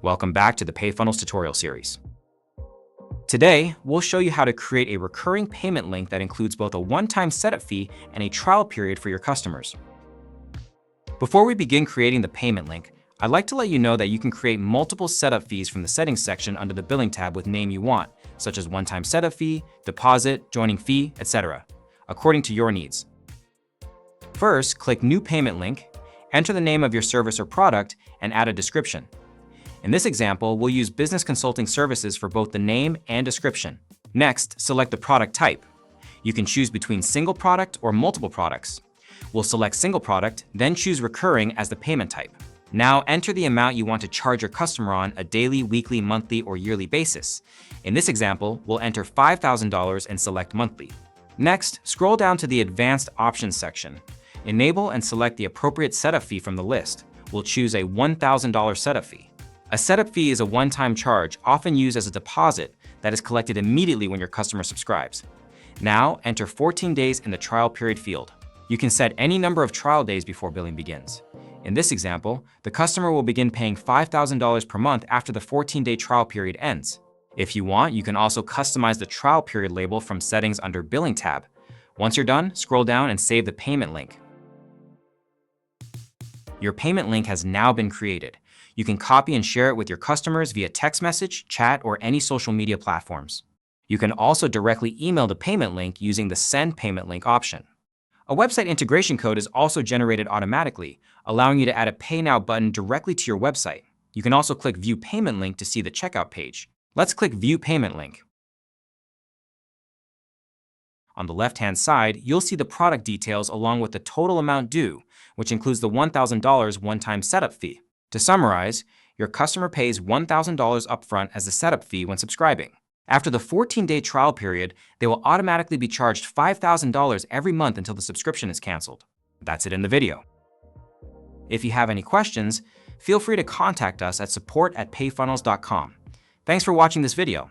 Welcome back to the Payfunnels tutorial series. Today, we'll show you how to create a recurring payment link that includes both a one-time setup fee and a trial period for your customers. Before we begin creating the payment link, I'd like to let you know that you can create multiple setup fees from the settings section under the billing tab with name you want, such as one-time setup fee, deposit, joining fee, etc., according to your needs. First, click New Payment Link, enter the name of your service or product, and add a description. In this example, we'll use business consulting services for both the name and description. Next, select the product type. You can choose between single product or multiple products. We'll select single product, then choose recurring as the payment type. Now enter the amount you want to charge your customer on a daily, weekly, monthly, or yearly basis. In this example, we'll enter $5,000 and select monthly. Next, scroll down to the advanced options section. Enable and select the appropriate setup fee from the list. We'll choose a $1,000 setup fee. A setup fee is a one-time charge, often used as a deposit that is collected immediately when your customer subscribes. Now, enter 14 days in the trial period field. You can set any number of trial days before billing begins. In this example, the customer will begin paying $5,000 per month after the 14-day trial period ends. If you want, you can also customize the trial period label from settings under Billing tab. Once you're done, scroll down and save the payment link. Your payment link has now been created. You can copy and share it with your customers via text message, chat, or any social media platforms. You can also directly email the payment link using the Send Payment Link option. A website integration code is also generated automatically, allowing you to add a Pay Now button directly to your website. You can also click View Payment Link to see the checkout page. Let's click View Payment Link. On the left-hand side, you'll see the product details along with the total amount due, which includes the $1,000 one-time setup fee. To summarize, your customer pays $1,000 upfront as a setup fee when subscribing. After the 14-day trial period, they will automatically be charged $5,000 every month until the subscription is canceled. That's it in the video. If you have any questions, feel free to contact us at support@payfunnels.com. Thanks for watching this video.